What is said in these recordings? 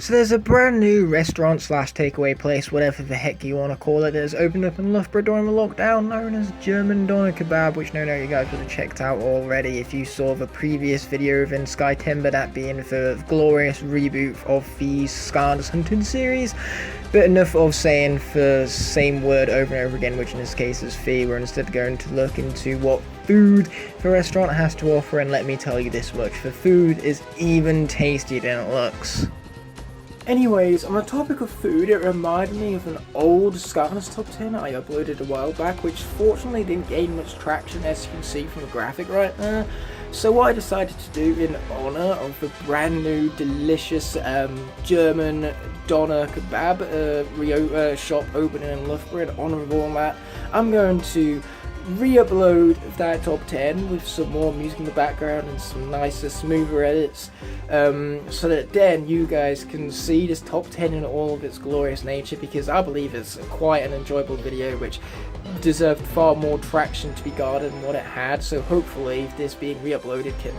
So there's a brand new restaurant slash takeaway place, whatever the heck you want to call it, that has opened up in Loughborough during the lockdown, known as German Doner Kebab, which no, you guys would have checked out already if you saw the previous video of in Sky Timber, that being the glorious reboot of the Skylanders Hunting series. But enough of saying the same word over and over again, which in this case is fee. We're instead going to look into what food the restaurant has to offer, and let me tell you this much, the food is even tastier than it looks. Anyways, on the topic of food, it reminded me of an old Skylanders top 10 I uploaded a while back, which fortunately didn't gain much traction, as you can see from the graphic right there. So what I decided to do in honour of the brand new delicious German Doner Kebab shop opening in Loughborough, in honour of all that, I'm going to re-upload that top 10 with some more music in the background and some nicer, smoother edits, so that then you guys can see this top 10 in all of its glorious nature, because I believe it's quite an enjoyable video which deserved far more traction to be garnered than what it had. So hopefully this being re-uploaded can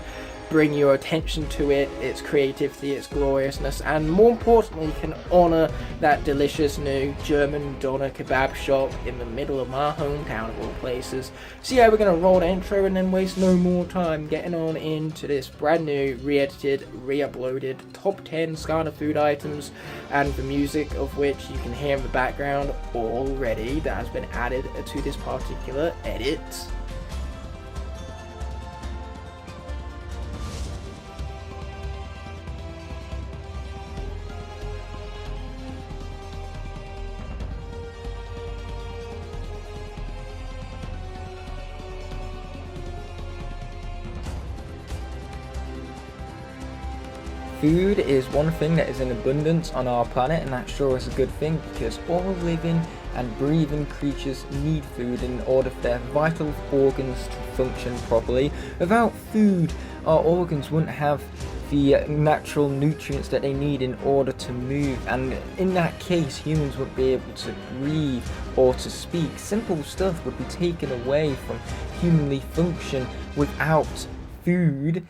bring your attention to it, its creativity, its gloriousness, and more importantly can honour that delicious new German doner kebab shop in the middle of my hometown of all places. So yeah, we're going to roll the intro and then waste no more time getting on into this brand new, re-edited, re-uploaded top 10 Skylander food items, and the music of which you can hear in the background already that has been added to this particular edit. Food is one thing that is in abundance on our planet, and that sure is a good thing, because all living and breathing creatures need food in order for their vital organs to function properly. Without food, our organs wouldn't have the natural nutrients that they need in order to move, and in that case humans wouldn't be able to breathe or to speak. Simple stuff would be taken away from humanly function without food.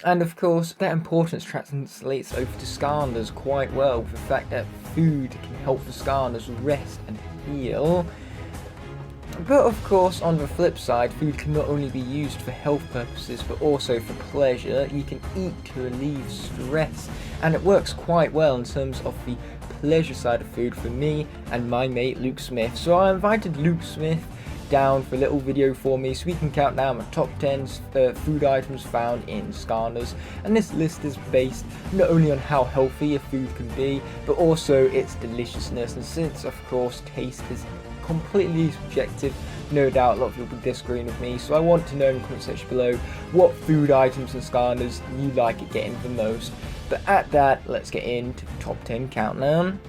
And of course, that importance translates over to Skylanders quite well, with the fact that food can help the Skylanders rest and heal. But of course, on the flip side, food can not only be used for health purposes, but also for pleasure. You can eat to relieve stress, and it works quite well in terms of the pleasure side of food for me and my mate Luke Smith. So I invited Luke Smith down for a little video for me so we can count down my top 10 food items found in Skylanders, and this list is based not only on how healthy a food can be, but also its deliciousness. And since of course taste is completely subjective, no doubt a lot of you will be disagreeing with me, so I want to know in the comment section below what food items in Skylanders you like it getting the most. But at that, let's get into the top 10 countdown.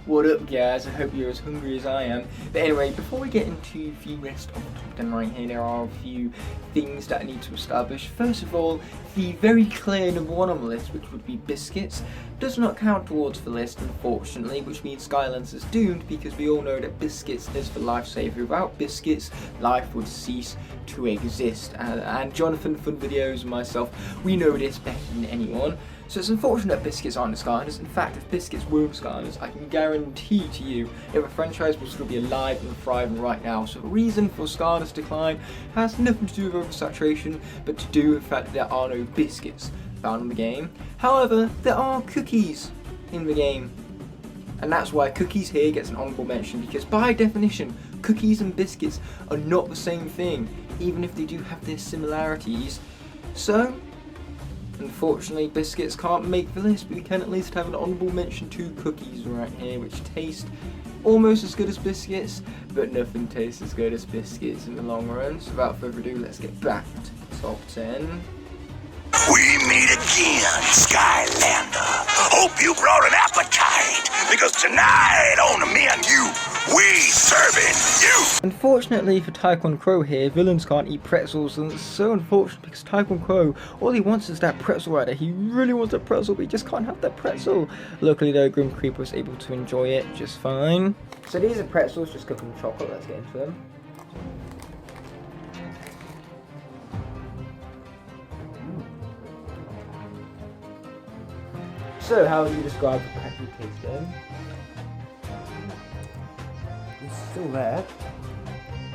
What up guys, I hope you're as hungry as I am. But anyway, before we get into the rest of the top 10 right here, there are a few things that I need to establish. First of all, the very clear number one on the list, which would be biscuits, does not count towards the list unfortunately, which means Skylanders is doomed, because we all know that biscuits is the lifesaver. Without biscuits, life would cease to exist. And Jonathan Fun Videos and myself, we know this better than anyone. So it's unfortunate that biscuits aren't in Skylanders. In fact, if biscuits were in Skylanders, I can guarantee to you if a franchise will still be alive and thriving right now. So the reason for Skylanders' decline has nothing to do with oversaturation, but to do with the fact that there are no biscuits found in the game. However, there are cookies in the game, and that's why cookies here gets an honourable mention, because by definition, cookies and biscuits are not the same thing, even if they do have their similarities. So unfortunately, biscuits can't make the list, but we can at least have an honourable mention to cookies right here, which taste almost as good as biscuits, but nothing tastes as good as biscuits in the long run. So without further ado, let's get back to the top 10. We meet again, Skylander. Hope you brought an appetite, because tonight on the menu, we serving you. Unfortunately for Tycoon Crow here, villains can't eat pretzels, and it's so unfortunate because Tycoon Crow, all he wants is that pretzel right there. He really wants a pretzel, but he just can't have that pretzel. Luckily though, Grim Creeper was able to enjoy it just fine. So these are pretzels, just cooked in chocolate. Let's get into them. So, how would you describe the pretzel taste then? It's still there,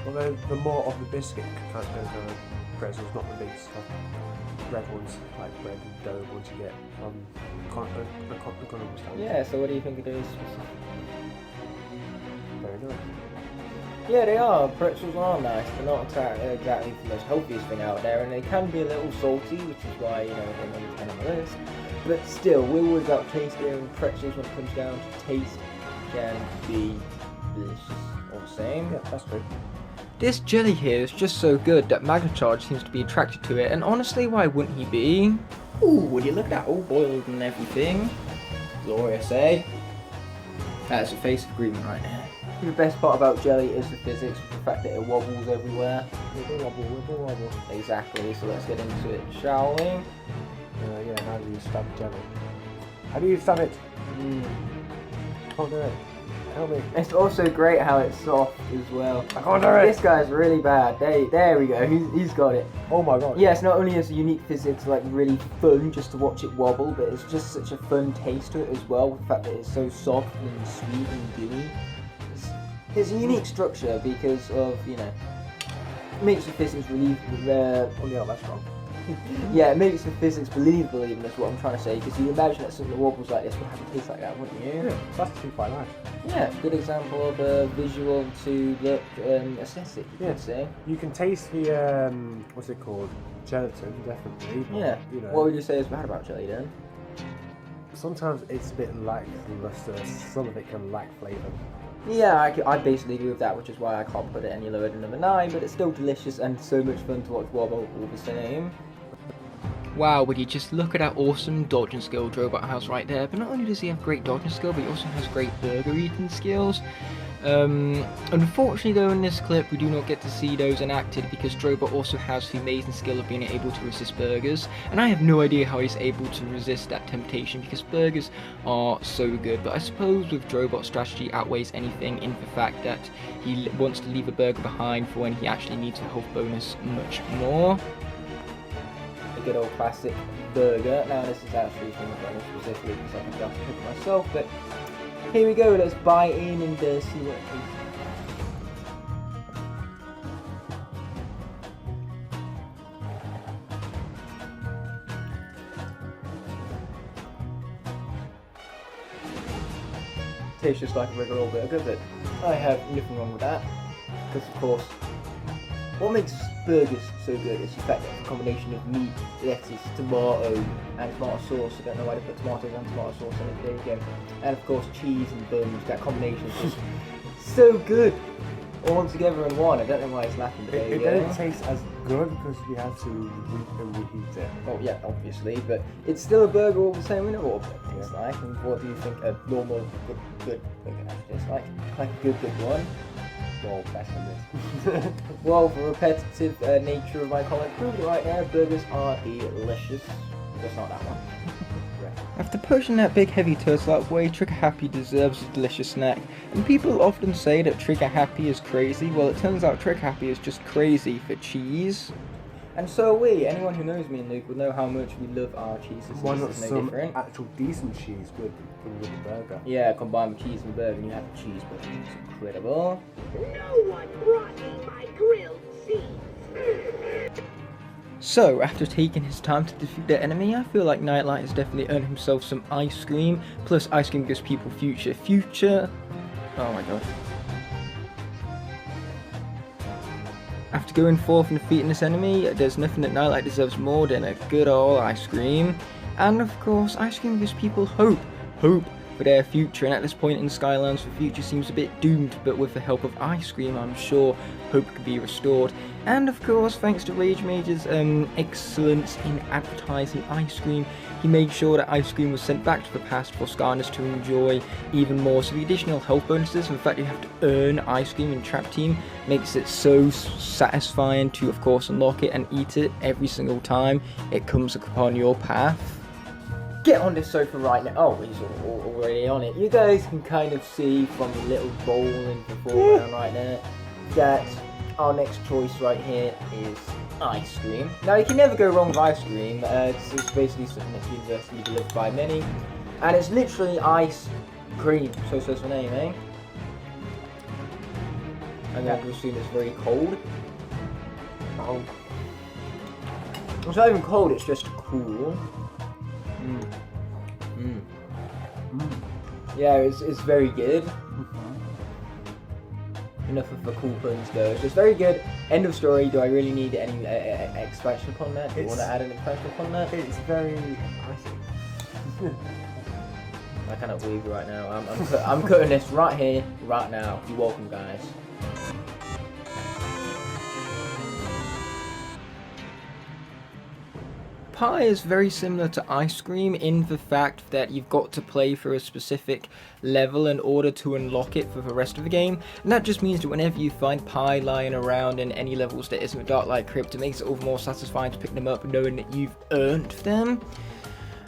although the more of the biscuit kind of pretzels, not the big stuff. Red ones, like bread and dough ones you get from economical stand. Yeah, so what do you think it is? Very nice. Yeah, they are. Pretzels are nice. They're not exactly the most healthiest thing out there, and they can be a little salty, which is why, they're number 10 on the list. But still, we're always about taste here, and pretzels, when it comes down to taste, can be delicious all the same. Yeah, that's true. This jelly here is just so good that Magnacharge seems to be attracted to it, and honestly, why wouldn't he be? Ooh, would you look at that, all boiled and everything? Glorious, eh? That's a face of agreement right there. The best part about jelly is the physics, the fact that it wobbles everywhere. Wibble wobble. Exactly, so let's get into it, shall we? Yeah, how do you stab jelly? How do you stab it? Can't do it. Help me. It's also great how it's soft as well. I can't do it. This guy's really bad. There we go, he's got it. Oh my god. Yes, not only is the unique physics like really fun just to watch it wobble, but it's just such a fun taste to it as well, with the fact that it's so soft and sweet and gooey. It's a unique structure because of, makes the physics Oh yeah, that's wrong. yeah, it makes the physics believable, even, that's what I'm trying to say, because you imagine that something that wobbles like this would have a taste like that, wouldn't you? Yeah, that's actually quite nice. Yeah, good example of a visual to look aesthetic, you could say. You can taste the, what's it called? Gelatin, definitely. Yeah. What would you say is bad about jelly then? Sometimes it's a bit lackluster, some of it can lack flavour. Yeah, I basically agree with that, which is why I can't put it any lower than number 9, but it's still delicious and so much fun to watch wobble all the same. Wow, would you just look at that awesome dodging skill Drobot has right there, but not only does he have great dodging skill, but he also has great burger eating skills. Unfortunately though, in this clip we do not get to see those enacted because Drobot also has the amazing skill of being able to resist burgers, and I have no idea how he's able to resist that temptation because burgers are so good, but I suppose with Drobot's strategy outweighs anything in the fact that he wants to leave a burger behind for when he actually needs a health bonus much more. A good old classic burger. Now this is actually from the bonus specifically because I can just cook it myself, but here we go, let's buy in and see what it tastes. Tastes just like a regular old burger, but I have nothing wrong with that. Because of course, what makes burgers so good is the fact that it's a combination of meat, lettuce, tomato, and tomato sauce. I don't know why they put tomatoes and tomato sauce in it, there you go. And of course cheese and buns, that combination is just so good all together in one. I don't know why it's lacking, but there you It go. doesn't taste as good because we have to reheat it. Oh yeah, obviously, but it's still a burger all the same. We know what a burger tastes like, and what do you think a normal good burger actually tastes like? Like a good one. Well, better than this. Well, the repetitive nature of my comment proved it right now. Burgers are delicious. Just not that one. After pushing that big heavy turtle out of the way, Trigger Happy deserves a delicious snack. And people often say that Trigger Happy is crazy. Well, it turns out Trigger Happy is just crazy for cheese. And so are we. Anyone who knows me and Luke will know how much we love our cheeses. Why not This is no some different. actual decent cheese with the burger? Yeah, combined with cheese and burger, and you have a cheeseburger. It's incredible. No one brought me my grilled cheese. So, after taking his time to defeat their enemy, I feel like Nightlight has definitely earned himself some ice cream. Plus, ice cream gives people future. Oh my god. After going forth and defeating this enemy, there's nothing that Nightlight deserves more than a good old ice cream. And of course, ice cream gives people hope for their future, and at this point in Skylanders, the future seems a bit doomed, but with the help of ice cream, I'm sure hope can be restored. And of course, thanks to Rage Major's excellence in advertising ice cream, he made sure that ice cream was sent back to the past for Skylanders to enjoy even more. So the additional health bonuses and the fact you have to earn ice cream in Trap Team makes it so satisfying to, of course, unlock it and eat it every single time it comes upon your path. Get on this sofa right now. Oh, he's already on it. You guys can kind of see from the little bowl in the foreground right there that our next choice right here is ice cream. Now, you can never go wrong with ice cream. It's basically something that's universally beloved by many. And it's literally ice cream, so says the name, eh? And then we'll assume it's very cold. Oh. It's not even cold, it's just cool. Yeah, it's very good. Enough of the cool puns though. It's very good. End of story. Do I really need any expansion upon that? Do you want to add an expansion upon that? It's very icy. I cannot believe you right now. I'm cutting this right here, right now. You're welcome, guys. Pie is very similar to ice cream in the fact that you've got to play for a specific level in order to unlock it for the rest of the game, and that just means that whenever you find pie lying around in any levels that isn't a Dark Light Crypt, it makes it all the more satisfying to pick them up knowing that you've earned them.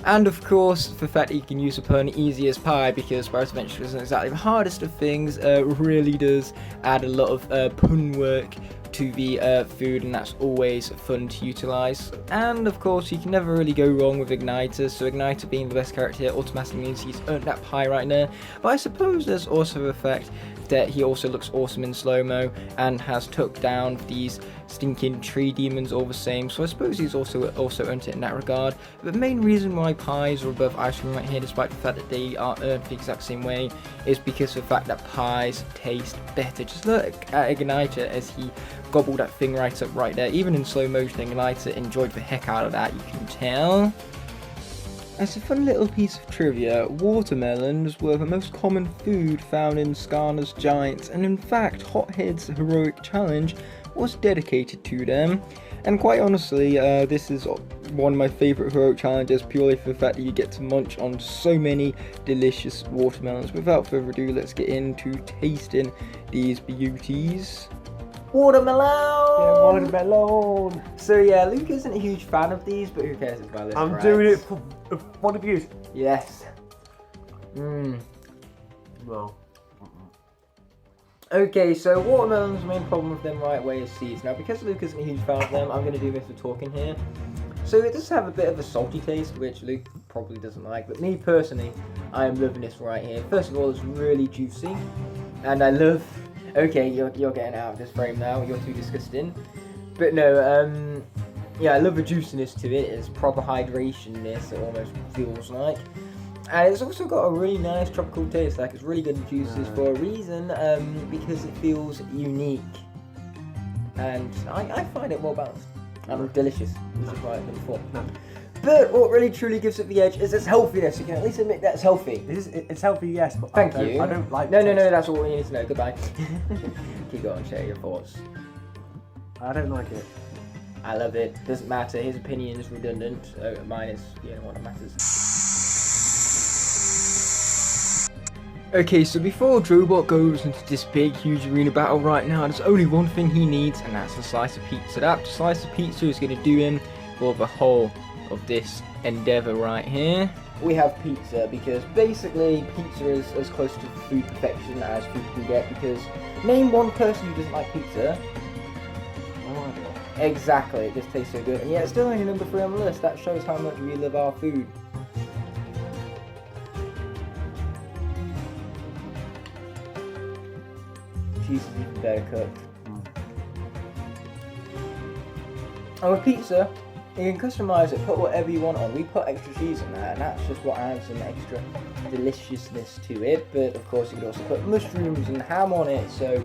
And of course, the fact that you can use the pun easy as pie, because Spyro's Adventure isn't exactly the hardest of things, really does add a lot of pun work to the food, and that's always fun to utilise. And of course, you can never really go wrong with Igniter, so Igniter being the best character here automatically means he's earned that pie right there. But I suppose there's also the fact that he also looks awesome in slow-mo and has took down these stinking tree demons all the same, so I suppose he's also earned it in that regard. But the main reason why pies are above ice cream right here, despite the fact that they are earned the exact same way, is because of the fact that pies taste better. Just look at Igniter as he gobbled that thing right up right there. Even in slow motion, Igniter enjoyed the heck out of that, you can tell. As a fun little piece of trivia, watermelons were the most common food found in Skylanders Giants, and in fact, Hothead's heroic challenge was dedicated to them. And quite honestly, this is one of my favourite heroic challenges, purely for the fact that you get to munch on so many delicious watermelons. Without further ado, let's get into tasting these beauties. Watermelon! Yeah, watermelon! So yeah, Luke isn't a huge fan of these, but who cares about this? I'm doing it for one of you. Yes. Well. Okay, so watermelons, the main problem with them right away is seeds. Now, because Luke isn't a huge fan of them, I'm going to do Mr. Talking here. So it does have a bit of a salty taste, which Luke probably doesn't like, but me personally, I am loving this right here. First of all, it's really juicy, and I love... Okay, you're getting out of this frame now, you're too disgusting. But no, yeah, I love the juiciness to it. It's proper hydration-ness, it almost feels like. And it's also got a really nice tropical taste, like it's really good in juices for a reason, because it feels unique. And I find it well balanced and delicious, which is why it's been fun. But what really truly gives it the edge is its healthiness. You can at least admit that it's healthy. It's healthy, yes, but Thank you. I don't like No, that's all we need to know. Goodbye. Keep going, share your thoughts. I don't like it. I love it. Doesn't matter. His opinion is redundant. Mine is the only one that matters. Okay, so before Drobot goes into this big, huge arena battle right now, there's only one thing he needs, and that's a slice of pizza. That slice of pizza is going to do him for the whole of this endeavour right here. We have pizza because basically pizza is as close to food perfection as food can get, because name one person who doesn't like pizza. Exactly, it just tastes so good, and yet it's still only number 3 on the list. That shows how much we love our food. Cheese is even better cooked. And with pizza, you can customise it, put whatever you want on. We put extra cheese on that, and that's just what adds some extra deliciousness to it. But of course, you could also put mushrooms and ham on it. So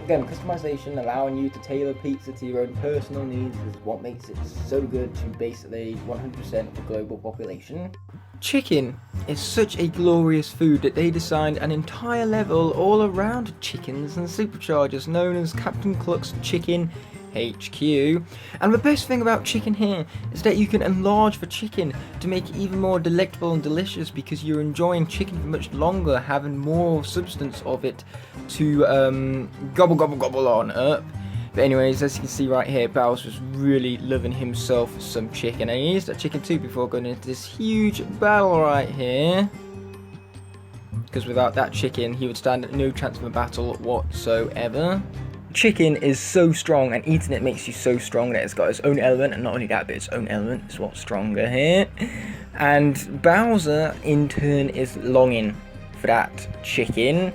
again, customization, allowing you to tailor pizza to your own personal needs, is what makes it so good to basically 100% of the global population. Chicken is such a glorious food that they designed an entire level all around chickens and superchargers known as Captain Cluck's Chicken HQ. And the best thing about chicken here is that you can enlarge the chicken to make it even more delectable and delicious, because you're enjoying chicken for much longer, having more substance of it to gobble on up. But anyways, as you can see right here, Bowser's really loving himself some chicken, and he used that chicken too before going into this huge battle right here. Because without that chicken, he would stand no chance of a battle whatsoever. chicken is so strong, and eating it makes you so strong that it's got its own element, and not only that, but its own element is what's stronger here. And Bowser, in turn, is longing for that chicken.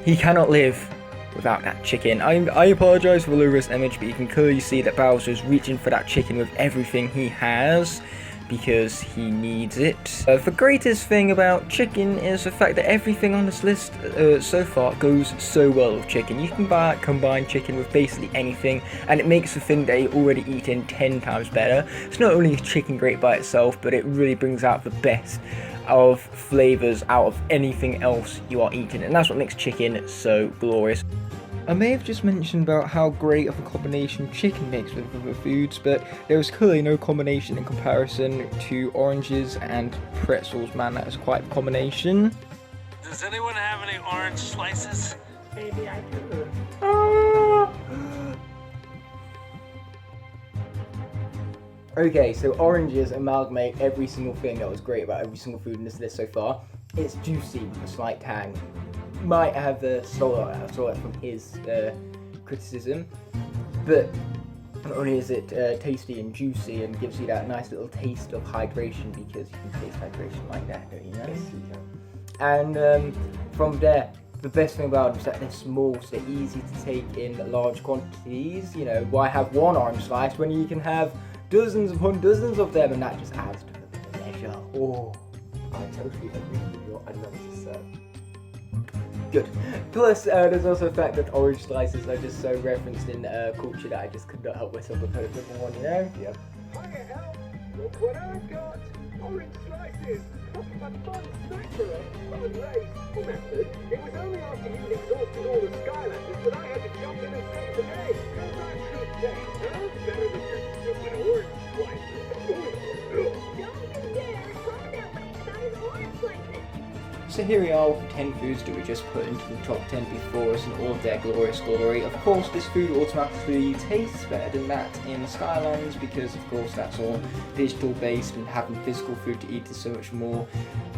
He cannot live without that chicken. I apologise for the low-res image, but you can clearly see that Bowser is reaching for that chicken with everything he has, because he needs it. The greatest thing about chicken is the fact that everything on this list so far goes so well with chicken. You can combine chicken with basically anything, and it makes the thing that you're already eating 10 times better. It's not only chicken great by itself, but it really brings out the best of flavours out of anything else you are eating, and that's what makes chicken so glorious. I may have just mentioned about how great of a combination chicken makes with other foods, but there is clearly no combination in comparison to oranges and pretzels. Man, that is quite a combination. Does anyone have any orange slices? Maybe I could. Okay, so oranges amalgamate every single thing that was great about every single food in this list so far. It's juicy with a slight tang. Might have stole that from his criticism, but not only is it tasty and juicy and gives you that nice little taste of hydration, because you can taste hydration like that, don't you know? Yes, you can. And from there, the best thing about them is that they're small, so they're easy to take in large quantities. You know, why have one orange slice when you can have dozens upon dozens of them, and that just adds to the pleasure. Oh, I totally agree with your analysis, sir. Good. Plus, there's also the fact that orange slices are just so referenced in culture that I just could not help myself but put a different one, you know? Yep. Hiya, Al. Look what I've got. Orange slices. Nothing but fun snack for us. Fun race. Method. It was only after you'd exhausted all the Skylanders that I had to jump in and save the day. Because I should say, sounds better than just stupid orange slices. Don't you dare talk that way about his orange slices. So here we are with the 10 foods that we just put into the top 10 before us in all of their glorious glory. Of course, this food automatically tastes better than that in Skylanders, because of course that's all digital based, and having physical food to eat is so much more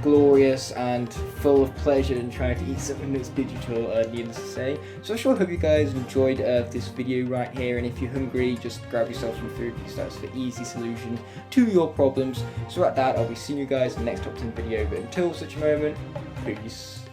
glorious and full of pleasure than trying to eat something that's digital, needless to say. So I sure hope you guys enjoyed this video right here, and if you're hungry, just grab yourself some food, because that's the easy solution to your problems. So at that, I'll be seeing you guys in the next top 10 video, but until such a moment, peace.